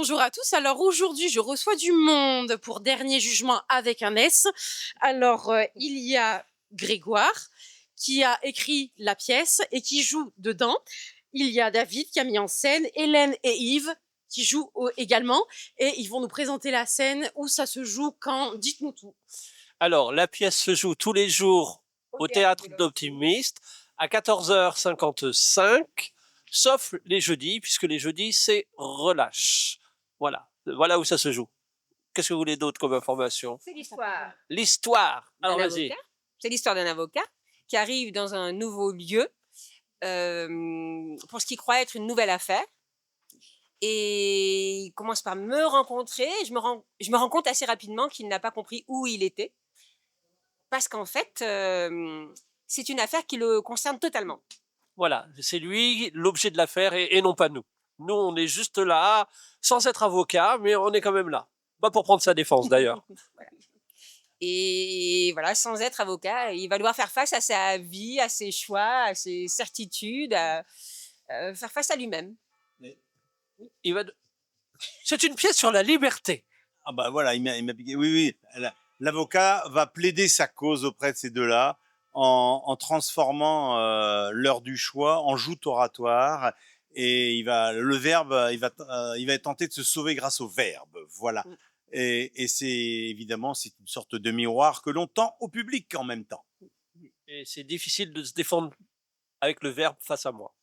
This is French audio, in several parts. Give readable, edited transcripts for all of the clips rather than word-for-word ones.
bonjour à tous. Alors aujourd'hui, je reçois du monde pour Dernier Jugement avec un S. Alors, il y a Grégoire qui a écrit la pièce et qui joue dedans. Il y a David qui a mis en scène, Hélène et Yves qui jouent également. Et ils vont nous présenter la scène, où ça se joue, quand. Dites-nous tout. Alors, la pièce se joue tous les jours au théâtre d'Optimiste à 14h55, sauf les jeudis, puisque les jeudis, c'est relâche. Voilà où ça se joue. Qu'est-ce que vous voulez d'autre comme information? C'est l'histoire L'histoire. d'un Alors, vas-y. avocat. C'est l'histoire d'un avocat qui arrive dans un nouveau lieu pour ce qu'il croit être une nouvelle affaire. Et il commence par me rencontrer. Je me rends compte assez rapidement qu'il n'a pas compris où il était. Parce qu'en fait, c'est une affaire qui le concerne totalement. Voilà, c'est lui l'objet de l'affaire et non pas nous. Nous, on est juste là, sans être avocat, mais on est quand même là. Pas pour prendre sa défense, d'ailleurs. Voilà. Et voilà, sans être avocat, il va devoir faire face à sa vie, à ses choix, à ses certitudes, faire face à lui-même. Il va... C'est une pièce sur la liberté. Ah bah voilà, il m'a piqué. Oui, oui. L'avocat va plaider sa cause auprès de ces deux-là en transformant l'heure du choix en joute oratoire. Et le verbe, il va tenter de se sauver grâce au verbe. Voilà. Et c'est évidemment, c'est une sorte de miroir que l'on tend au public en même temps. Et c'est difficile de se défendre avec le verbe face à moi.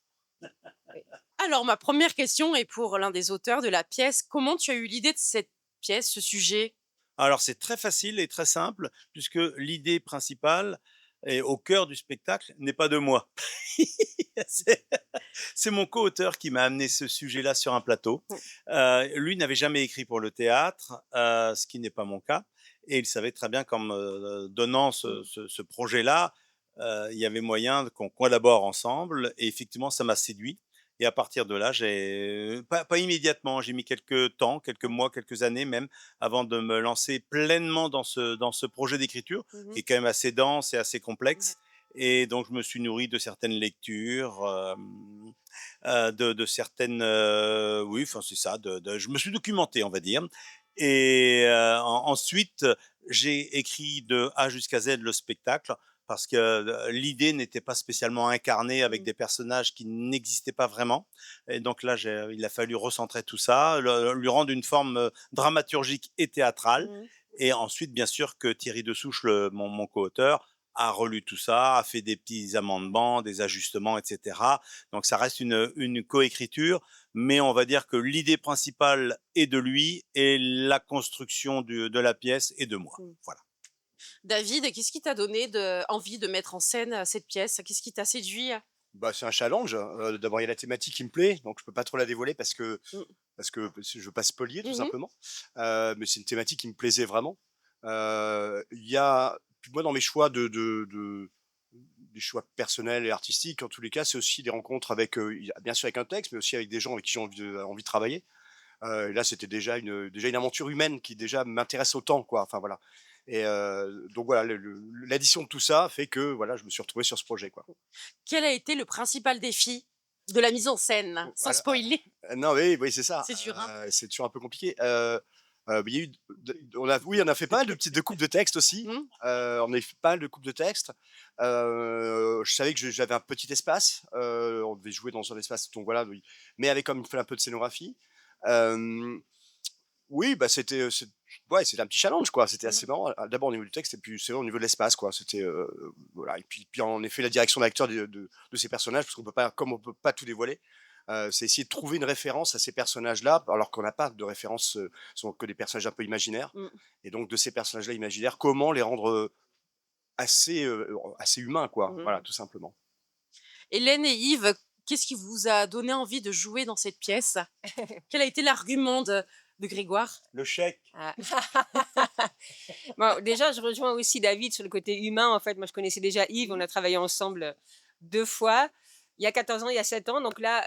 Alors, ma première question est pour l'un des auteurs de la pièce. Comment tu as eu l'idée de cette pièce, ce sujet? Alors c'est très facile et très simple, puisque l'idée principale et au cœur du spectacle n'est pas de moi. c'est c'est mon co-auteur qui m'a amené ce sujet-là sur un plateau. Lui n'avait jamais écrit pour le théâtre, ce qui n'est pas mon cas, et il savait très bien qu'en me donnant ce projet-là, il y avait moyen qu'on collabore ensemble, et effectivement ça m'a séduit. Et à partir de là, j'ai pas immédiatement, j'ai mis quelques temps, quelques mois, quelques années même, avant de me lancer pleinement dans ce projet d'écriture, qui est quand même assez dense et assez complexe. Et donc, je me suis nourri de certaines lectures, de certaines, oui, enfin c'est ça. Je me suis documenté, on va dire. Et ensuite, j'ai écrit de A jusqu'à Z le spectacle, parce que l'idée n'était pas spécialement incarnée avec des personnages qui n'existaient pas vraiment. Et donc là, il a fallu recentrer tout ça, lui rendre une forme dramaturgique et théâtrale. Et ensuite, bien sûr, que Thierry Dessouche, mon co-auteur, a relu tout ça, a fait des petits amendements, des ajustements, etc. Donc ça reste une coécriture, mais on va dire que l'idée principale est de lui et la construction de la pièce est de moi. Voilà. David, qu'est-ce qui t'a donné envie de mettre en scène cette pièce? Qu'est-ce qui t'a séduit? Bah, c'est un challenge. D'abord, il y a la thématique qui me plaît, donc je peux pas trop la dévoiler parce que je veux pas spolier tout simplement. Mais c'est une thématique qui me plaisait vraiment. Il y a puis moi dans mes choix des choix personnels et artistiques, en tous les cas, c'est aussi des rencontres avec, bien sûr avec un texte, mais aussi avec des gens avec qui j'ai envie de travailler. Et là, c'était déjà une aventure humaine qui déjà m'intéresse autant, quoi. Enfin voilà. Et donc voilà, l'addition de tout ça fait que voilà, je me suis retrouvé sur ce projet, quoi. Quel a été le principal défi de la mise en scène, sans Voilà, spoiler? non, oui, c'est ça. C'est sûr, hein? C'est toujours un peu compliqué. Il y a eu, on a fait pas mal de coupes de texte aussi. On a fait pas mal de coupes de texte. Je savais que j'avais un petit espace. On devait jouer dans un espace, donc voilà, oui. Mais avec comme il fallait un peu de scénographie. Oui, bah c'était un petit challenge, quoi. C'était assez marrant. D'abord au niveau du texte et puis c'est vrai au niveau de l'espace, quoi. C'était voilà. Et puis en effet la direction d'acteur de ces personnages, parce qu'on peut pas, comme on peut pas tout dévoiler, c'est essayer de trouver une référence à ces personnages-là, alors qu'on n'a pas de référence, ce sont que des personnages un peu imaginaires. Et donc de ces personnages-là imaginaires, comment les rendre assez humains, quoi. Voilà, tout simplement. Hélène et Yves, qu'est-ce qui vous a donné envie de jouer dans cette pièce? Quel a été l'argument de Grégoire? Le chèque. Ah. Bon, déjà, je rejoins aussi David sur le côté humain. En fait, moi, je connaissais déjà Yves. On a travaillé ensemble 2 fois. il y a 14 ans, il y a 7 ans. Donc là,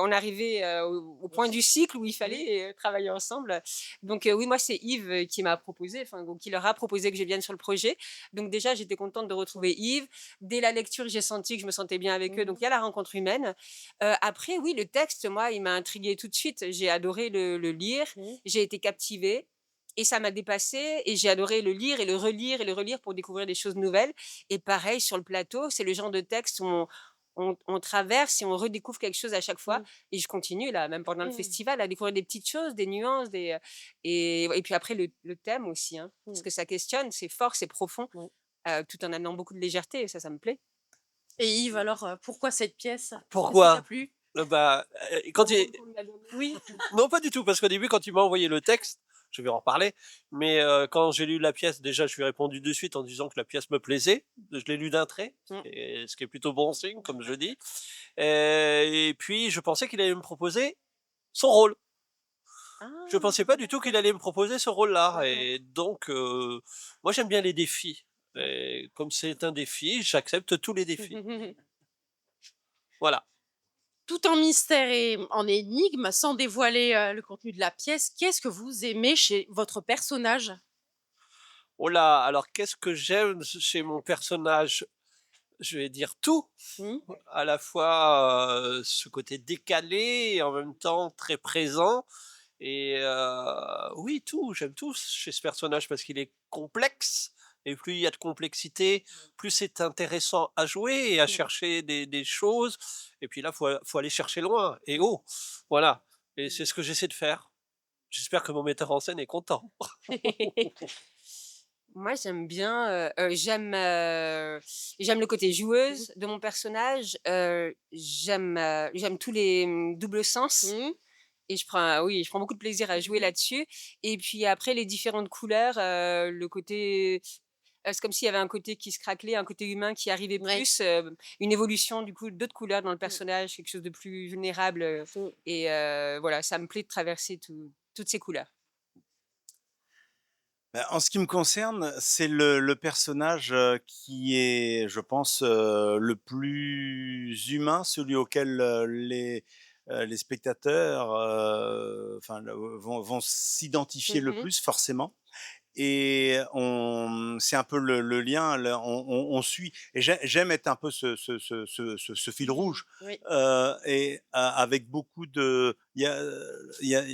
on arrivait au point du cycle où il fallait travailler ensemble. Donc oui, moi, c'est Yves qui m'a proposé, enfin, qui leur a proposé que je vienne sur le projet. Donc déjà, j'étais contente de retrouver Yves. Dès la lecture, j'ai senti que je me sentais bien avec eux. Donc il y a la rencontre humaine. Après, oui, le texte, moi, il m'a intriguée tout de suite. J'ai adoré le lire. J'ai été captivée. Et ça m'a dépassée et j'ai adoré le lire et le relire et le relire pour découvrir des choses nouvelles. Et pareil, sur le plateau, c'est le genre de texte où on traverse et on redécouvre quelque chose à chaque fois. Et je continue, là, même pendant le festival, à découvrir des petites choses, des nuances. Et puis après, le thème aussi, hein, parce que ça questionne, c'est fort, c'est profond, tout en amenant beaucoup de légèreté. Et ça me plaît. Et Yves, alors, pourquoi cette pièce? Qu'est-ce qui t'a Pourquoi plu? Quand il... Oui. Non, pas du tout, parce qu'au début, quand il m'a envoyé le texte, je vais en reparler, mais quand j'ai lu la pièce, déjà, je lui ai répondu de suite en disant que la pièce me plaisait. Je l'ai lu d'un trait, ce qui est plutôt bon signe, comme je dis. Et puis, je pensais qu'il allait me proposer son rôle. Je pensais pas du tout qu'il allait me proposer ce rôle-là. Et donc, moi, j'aime bien les défis. Et comme c'est un défi, j'accepte tous les défis. Voilà. Tout en mystère et en énigme, sans dévoiler le contenu de la pièce, qu'est-ce que vous aimez chez votre personnage? Oh là, alors qu'est-ce que j'aime chez mon personnage? Je vais dire tout. À la fois ce côté décalé et en même temps très présent. Et oui, tout, j'aime tout chez ce personnage parce qu'il est complexe. Et plus il y a de complexité, plus c'est intéressant à jouer et à chercher des choses. Et puis là, faut aller chercher loin et haut. Voilà. Et c'est ce que j'essaie de faire. J'espère que mon metteur en scène est content. Moi, j'aime bien, j'aime le côté joueuse de mon personnage. J'aime tous les doubles sens. Et je prends beaucoup de plaisir à jouer là-dessus. Et puis après, les différentes couleurs, le côté, c'est comme s'il y avait un côté qui se craquelait, un côté humain qui arrivait plus, une évolution du coup d'autres couleurs dans le personnage, quelque chose de plus vulnérable. Et voilà, ça me plaît de traverser toutes ces couleurs. Bah, en ce qui me concerne, c'est le personnage, qui est, je pense, le plus humain, celui auquel, les spectateurs, enfin, vont s'identifier le plus forcément. Et c'est un peu le lien, on suit. Et j'aime être un peu ce fil rouge, Oui. et avec beaucoup de, il y a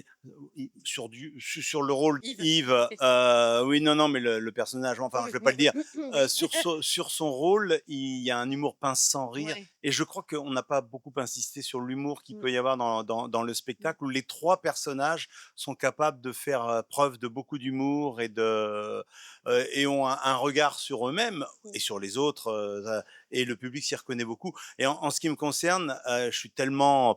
sur le rôle Yves. Yves. Oui, non, mais le personnage. Enfin, je vais pas le dire. Sur son rôle, il y a un humour pince sans rire. Ouais. Et je crois qu'on n'a pas beaucoup insisté sur l'humour qu'il peut y avoir dans le spectacle, où les trois personnages sont capables de faire preuve de beaucoup d'humour et ont un regard sur eux-mêmes et sur les autres, et le public s'y reconnaît beaucoup. Et en ce qui me concerne, je suis tellement...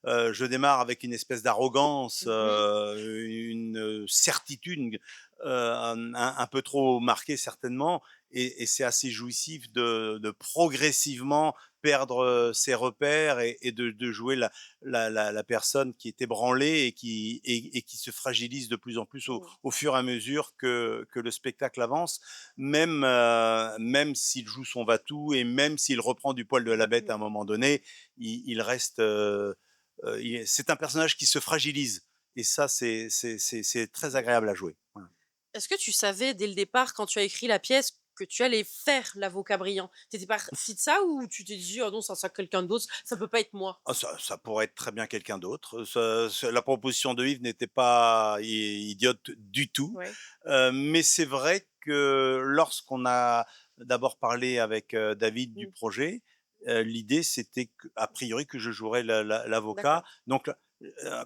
je démarre avec une espèce d'arrogance, une certitude un peu trop marquée certainement, et c'est assez jouissif de progressivement perdre ses repères et de jouer la personne qui est ébranlée et qui se fragilise de plus en plus au fur et à mesure que le spectacle avance, même s'il joue son va-tout et même s'il reprend du poil de la bête à un moment donné, il reste... c'est un personnage qui se fragilise, et ça, c'est très agréable à jouer. Voilà. Est-ce que tu savais dès le départ, quand tu as écrit la pièce, que tu allais faire l'avocat brillant? T'étais parti de ça ou tu t'es dit: «Oh non, ça sera quelqu'un d'autre, ça peut pas être moi»? Ah, ça pourrait être très bien quelqu'un d'autre. La proposition de Yves n'était pas idiote du tout. Ouais. Mais c'est vrai que lorsqu'on a d'abord parlé avec David du projet, l'idée c'était a priori que je jouerais l'avocat. D'accord. Donc,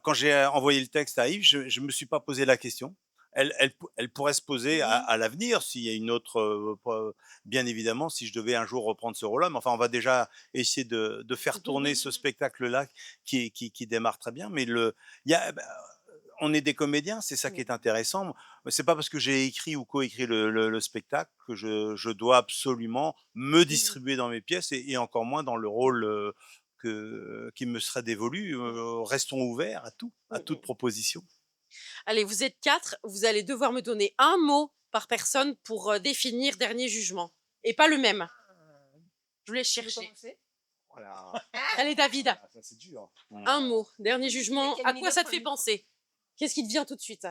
quand j'ai envoyé le texte à Yves, je me suis pas posé la question. Elle pourrait se poser à l'avenir s'il y a une autre, bien évidemment, si je devais un jour reprendre ce rôle-là. Mais enfin, on va déjà essayer de faire tourner ce spectacle-là qui démarre très bien. Mais on est des comédiens, c'est ça qui est intéressant. C'est pas parce que j'ai écrit ou coécrit le spectacle que je dois absolument me distribuer dans mes pièces, et encore moins dans le rôle qui me serait dévolu. Restons ouverts à toute proposition. Allez, vous êtes 4, vous allez devoir me donner un mot par personne pour définir Dernier Jugement. Et pas le même. Je vous laisse Tu veux chercher. commencer? Voilà. Allez, David, Ah, ça, c'est dur. un mot, dernier jugement. Quel À quoi milieu ça te pour fait lui penser? Qu'est-ce qui te vient tout de suite?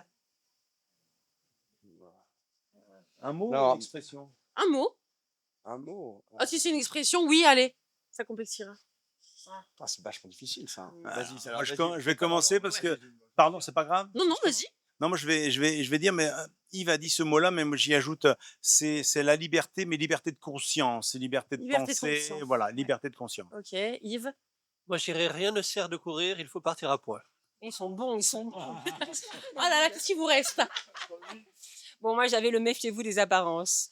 Un mot, Non. une expression. Un mot? Un mot. Ah, si c'est une expression, oui, allez. Ça complexira. Ah, c'est vachement difficile, ça. Vas-y, alors, je vas-y. vais commencer parce que, pardon, c'est pas grave. Non, non, vas-y. Non, moi je vais dire, mais Yves a dit ce mot-là, mais moi j'y ajoute, c'est la liberté, mais liberté de conscience, liberté de Liberté de penser, conscience. voilà, liberté de conscience. Ok, Yves. Moi, je dirais rien ne sert de courir, il faut partir à point. Ils sont bons, ils sont bons. Ah là là, qu'est-ce qui vous reste? Bon, moi, j'avais le méfiez-vous des apparences.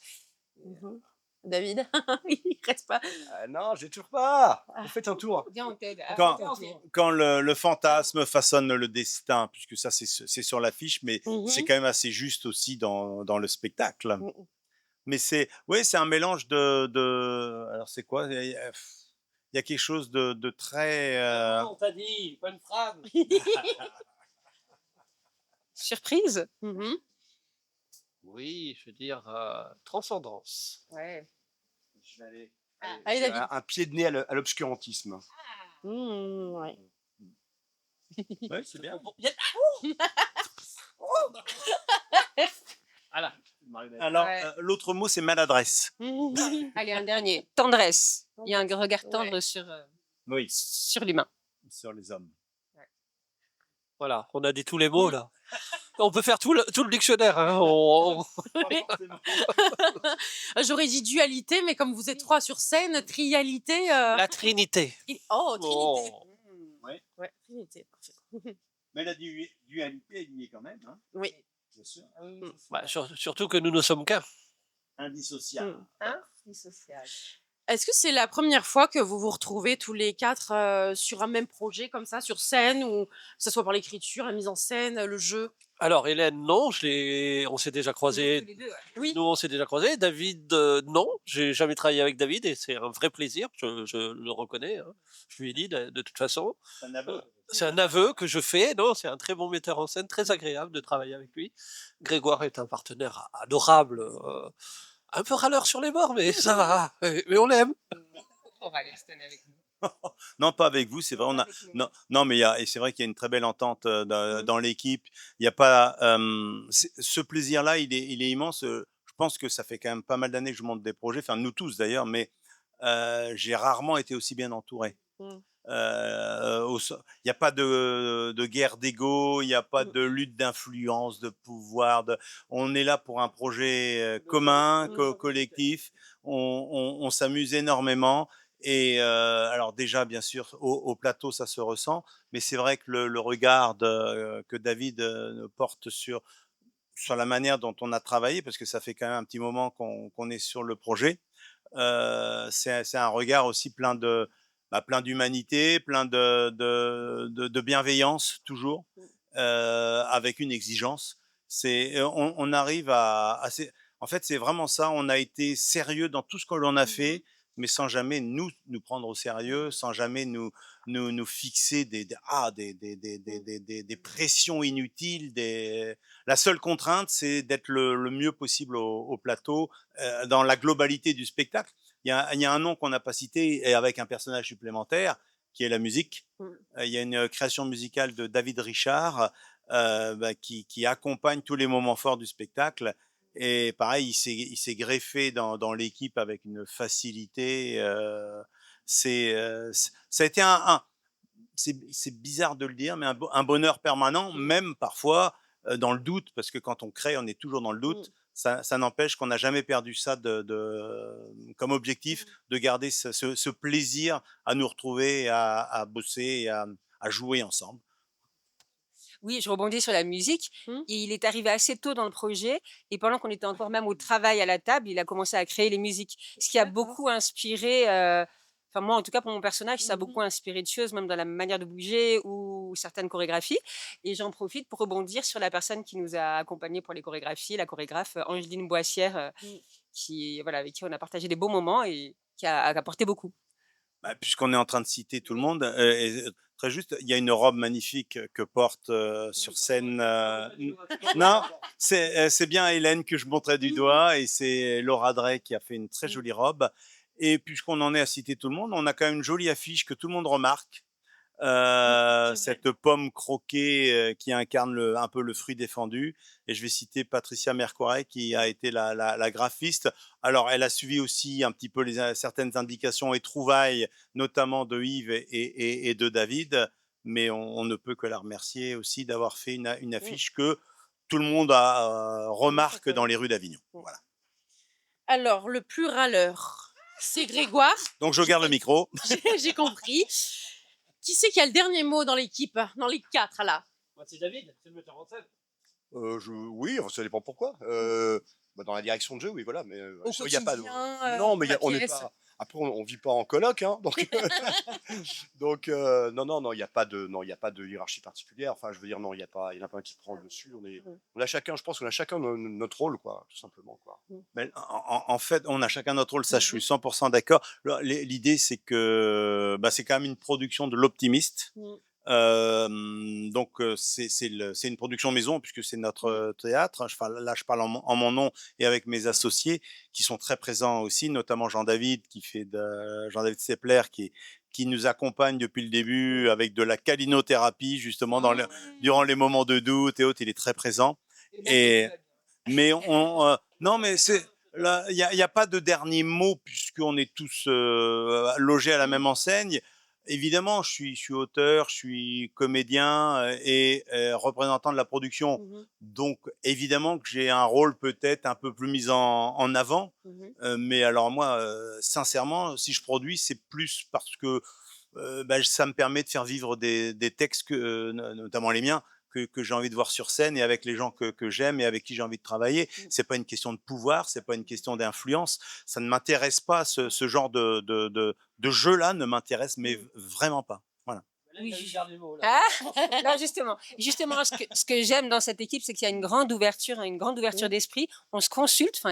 David. Il reste pas. Non, j'ai toujours pas. Vous faites un tour. Viens, on t'aide. Quand le fantasme façonne le destin, puisque ça c'est sur l'affiche, mais Mhm. c'est quand même assez juste aussi dans le spectacle. Mhm. Mais c'est un mélange alors c'est quoi? Il y a quelque chose de très On t'a dit, bonne phrase. Surprise. Mhm. Oui, je veux dire transcendance. Ouais. Je vais aller. Allez, David. Un pied de nez à l'obscurantisme. Mmh, ouais. ouais, c'est bien. Voilà. Alors Ouais. l'autre mot c'est maladresse. Allez, un dernier. Tendresse. Il y a un regard tendre Ouais. Oui, sur l'humain. sur les hommes. Voilà, on a dit tous les mots là. On peut faire tout le dictionnaire. Hein. J'aurais dit dualité, mais comme vous êtes trois sur scène, trialité. La Trinité. Oh, trinité. Oh. Ouais, trinité, parfait. Mais la dualité elle y est quand même, hein, Oui. bien sûr. Bah, surtout que nous ne sommes qu'un. Indissociable. Hein? Social. Est-ce que c'est la première fois que vous vous retrouvez tous les quatre sur un même projet comme ça, sur scène, ou que ce soit par l'écriture, la mise en scène, le jeu? Alors Hélène, non, on s'est déjà croisés. Tous les deux, ouais. Oui. Nous, on s'est déjà croisés. David, non, j'ai jamais travaillé avec David et c'est un vrai plaisir. Je le reconnais. Hein. Je lui ai dit de toute façon. C'est un aveu que je fais. Non, c'est un très bon metteur en scène, très agréable de travailler avec lui. Grégoire est un partenaire adorable, un peu râleur sur les bords, mais ça va. Mais on l'aime. On va aller se tenir avec nous. Non, pas avec vous, c'est vrai. On a, non, mais et c'est vrai qu'il y a une très belle entente dans l'équipe. Il y a pas ce plaisir-là, il est immense. Je pense que ça fait quand même pas mal d'années que je monte des projets, enfin nous tous d'ailleurs, mais j'ai rarement été aussi bien entouré. Mm. Il n'y a pas de guerre d'ego, il n'y a pas de lutte d'influence, de pouvoir. On est là pour un projet commun, collectif. On s'amuse énormément. Et alors déjà, bien sûr, au plateau, ça se ressent, mais c'est vrai que le regard que David porte sur la manière dont on a travaillé, parce que ça fait quand même un petit moment qu'on est sur le projet, c'est un regard aussi plein d'humanité, plein de bienveillance toujours, avec une exigence. On arrive en fait, c'est vraiment ça. On a été sérieux dans tout ce que l'on a fait, mais sans jamais nous prendre au sérieux, sans jamais nous fixer des pressions inutiles. La seule contrainte, c'est d'être le mieux possible au plateau, dans la globalité du spectacle. Il y a un nom qu'on n'a pas cité, et avec un personnage supplémentaire, qui est la musique. Il y a une création musicale de David Richard qui accompagne tous les moments forts du spectacle. Et pareil, il s'est greffé dans l'équipe avec une facilité. Ça a été c'est bizarre de le dire, mais un bonheur permanent, même parfois dans le doute, parce que quand on crée, on est toujours dans le doute. Ça n'empêche qu'on n'a jamais perdu ça comme objectif, de garder ce plaisir à nous retrouver, à bosser et à jouer ensemble. Oui, je rebondis sur la musique. Il est arrivé assez tôt dans le projet et pendant qu'on était encore même au travail à la table, il a commencé à créer les musiques. Ce qui a beaucoup inspiré, enfin moi en tout cas pour mon personnage, ça a beaucoup inspiré de choses, même dans la manière de bouger ou certaines chorégraphies. Et j'en profite pour rebondir sur la personne qui nous a accompagnés pour les chorégraphies, la chorégraphe Angeline Boissière, avec qui on a partagé des beaux moments et qui a apporté beaucoup. Puisqu'on est en train de citer tout le monde, très juste, il y a une robe magnifique que porte sur scène. Non, c'est bien Hélène que je montrais du doigt, et c'est Laura Drey qui a fait une très jolie robe. Et puisqu'on en est à citer tout le monde, on a quand même une jolie affiche que tout le monde remarque. C'est vrai. Cette pomme croquée qui incarne un peu le fruit défendu. Et je vais citer Patricia Mercoret qui a été la graphiste. Alors, elle a suivi aussi un petit peu certaines indications et trouvailles, notamment de Yves et de David. Mais on ne peut que la remercier aussi d'avoir fait une affiche que tout le monde remarque dans les rues d'Avignon. Voilà. Alors, le plus râleur, c'est Grégoire. Donc, je garde le micro. J'ai compris. Qui c'est qui a le dernier mot dans l'équipe, dans les 4 là? Moi, c'est David, c'est le metteur en scène. Oui, enfin, ça dépend pourquoi. Dans la direction de jeu, oui, voilà. Mais Au il y a pas de... quotidien, Non, mais la on n'est pièce. pas. Après, on vit pas en coloc, hein, donc donc non, il y a pas de hiérarchie particulière. Enfin, je veux dire, non, il y en a pas un qui prend le dessus. On a chacun, je pense qu'on a chacun notre rôle, quoi, tout simplement, quoi. Mais en fait, on a chacun notre rôle, ça je suis 100% d'accord. L'idée, c'est que c'est quand même une production de l'Optimiste. Donc c'est une production maison puisque c'est notre théâtre. Là, je parle en mon nom et avec mes associés qui sont très présents aussi, notamment Jean-David Jean-David Sepler qui nous accompagne depuis le début avec de la calinothérapie justement durant les moments de doute et autres. Il est très présent. Mais non, mais c'est là, il y a pas de dernier mot puisqu'on est tous logés à la même enseigne. Évidemment, je suis auteur, je suis comédien et représentant de la production. Donc, évidemment que j'ai un rôle peut-être un peu plus mis en avant. Mais alors moi, sincèrement, si je produis, c'est plus parce que ça me permet de faire vivre des textes, notamment les miens, que j'ai envie de voir sur scène et avec les gens que j'aime et avec qui j'ai envie de travailler. C'est pas une question de pouvoir, c'est pas une question d'influence. Ça ne m'intéresse pas, ce genre de jeu-là ne m'intéresse, mais vraiment pas. Voilà. Oui. Non, justement, ce que j'aime dans cette équipe, c'est qu'il y a une grande ouverture, d'esprit. On se consulte,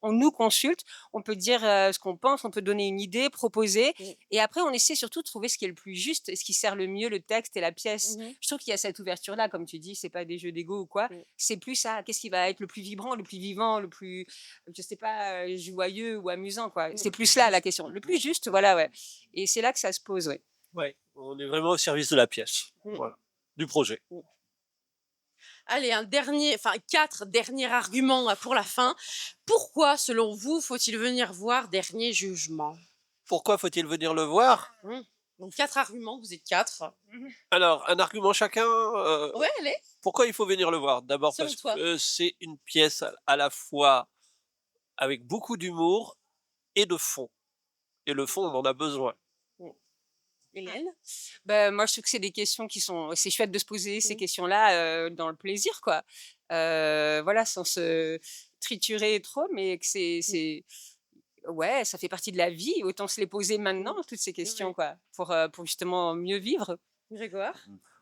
on nous consulte, on peut dire ce qu'on pense, on peut donner une idée, proposer, et après on essaie surtout de trouver ce qui est le plus juste, ce qui sert le mieux le texte et la pièce. Je trouve qu'il y a cette ouverture-là, comme tu dis, c'est pas des jeux d'ego ou quoi, c'est plus ça, qu'est-ce qui va être le plus vibrant, le plus vivant, le plus, je sais pas, joyeux ou amusant, quoi. C'est plus là la question, le plus juste, voilà, ouais. Et c'est là que ça se pose, ouais. Ouais, on est vraiment au service de la pièce, voilà, du projet. Allez, 4 derniers arguments pour la fin. Pourquoi, selon vous, faut-il venir voir Dernier Jugement? Pourquoi faut-il venir le voir? Donc 4 arguments, vous êtes 4. Alors, un argument chacun. Ouais, allez. Pourquoi il faut venir le voir? D'abord Selon parce toi. que c'est une pièce à la fois avec beaucoup d'humour et de fond. Et le fond, on en a besoin. Hélène? Moi, je trouve que c'est des questions c'est chouette de se poser ces questions-là dans le plaisir, quoi. Voilà, sans se triturer trop, mais que ouais, ça fait partie de la vie. Autant se les poser maintenant, toutes ces questions, quoi, pour justement mieux vivre. Grégoire?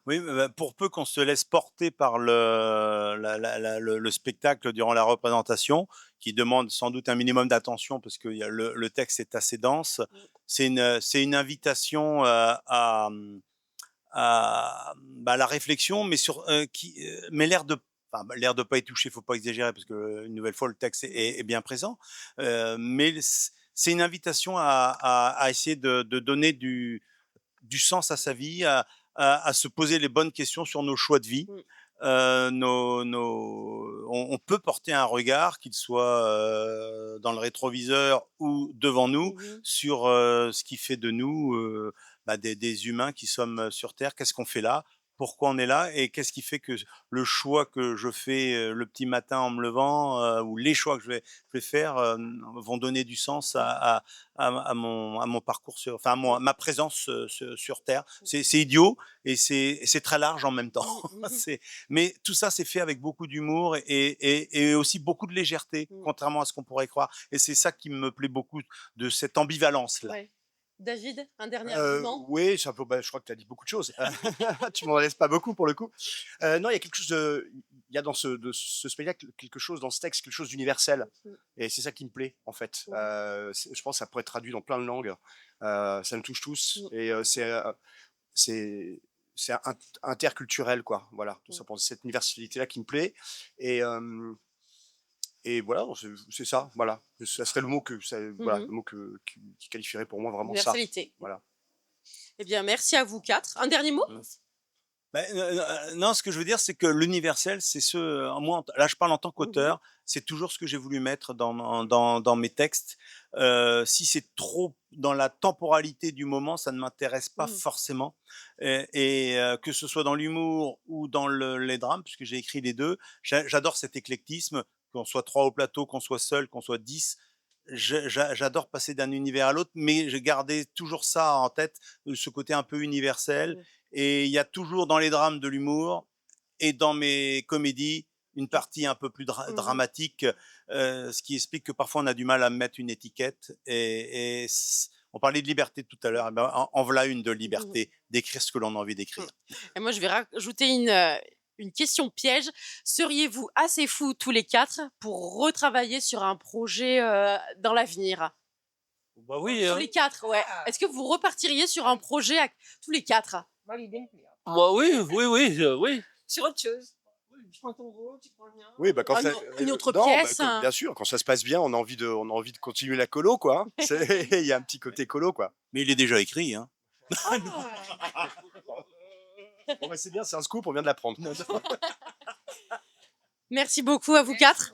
Oui, pour peu qu'on se laisse porter par le spectacle durant la représentation, qui demande sans doute un minimum d'attention parce que le texte est assez dense, c'est une invitation à la réflexion, mais mais l'air de pas y toucher, faut pas exagérer parce que une nouvelle fois le texte est bien présent, mais c'est une invitation à essayer de donner du sens à sa vie, à se poser les bonnes questions sur nos choix de vie. On peut porter un regard, qu'il soit dans le rétroviseur ou devant nous, sur ce qui fait de nous des humains qui sommes sur Terre. Qu'est-ce qu'on fait là? Pourquoi on est là? Et qu'est-ce qui fait que le choix que je fais le petit matin en me levant, ou les choix que je vais faire vont donner du sens à mon parcours ma présence sur Terre. C'est idiot et c'est très large en même temps. Mais tout ça, c'est fait avec beaucoup d'humour et aussi beaucoup de légèreté, contrairement à ce qu'on pourrait croire. Et c'est ça qui me plaît beaucoup de cette ambivalence-là. Ouais. David, un dernier argument? Oui, je crois que tu as dit beaucoup de choses. Tu m'en laisses pas beaucoup pour le coup. Non, il y a quelque chose il y a dans ce spectacle quelque chose, dans ce texte, quelque chose d'universel. Et c'est ça qui me plaît, en fait. Je pense que ça pourrait être traduit dans plein de langues. Ça nous touche tous. Et c'est interculturel, quoi. Voilà, tout simplement. Cette universalité-là qui me plaît. Et voilà, c'est ça, voilà. Ça serait le mot voilà, le Mhm. mot qui qualifierait pour moi vraiment ça. Universalité. Voilà. Eh bien, merci à vous quatre. Un dernier mot? Non, ce que je veux dire, c'est que l'universel, c'est moi, là, je parle en tant Mhm. qu'auteur, c'est toujours ce que j'ai voulu mettre dans mes textes. Si c'est trop dans la temporalité du moment, ça ne m'intéresse pas Mhm. forcément. Que ce soit dans l'humour ou dans les drames, puisque j'ai écrit les deux, j'adore cet éclectisme, qu'on soit 3 au plateau, qu'on soit seul, qu'on soit 10. J'adore passer d'un univers à l'autre, mais j'ai gardé toujours ça en tête, ce côté un peu universel. Mhm. Et il y a toujours dans les drames de l'humour et dans mes comédies une partie un peu plus Mhm. dramatique, ce qui explique que parfois on a du mal à mettre une étiquette. On parlait de liberté tout à l'heure, eh ben, en voilà une de Mhm. liberté, d'écrire ce que l'on a envie d'écrire. Et moi, je vais rajouter une question piège. Seriez-vous assez fous tous les quatre pour retravailler sur un projet dans l'avenir? Bah oui, Tous hein. les quatre, ouais. Est-ce que vous repartiriez sur un projet tous les quatre? Moi, l'idée me plaît. Moi, oui, oui, oui, oui. Sur autre chose. Tu prends ton rôle, tu prends le mien. Oui, bah quand Une autre non, bah, pièce? bien sûr, quand ça se passe bien, on a envie de continuer la colo, quoi. Hein. Il y a un petit côté colo, quoi. Mais il est déjà écrit, hein. Ah. Bon, bah, c'est bien, c'est un scoop, on vient de l'apprendre. Merci beaucoup à vous quatre.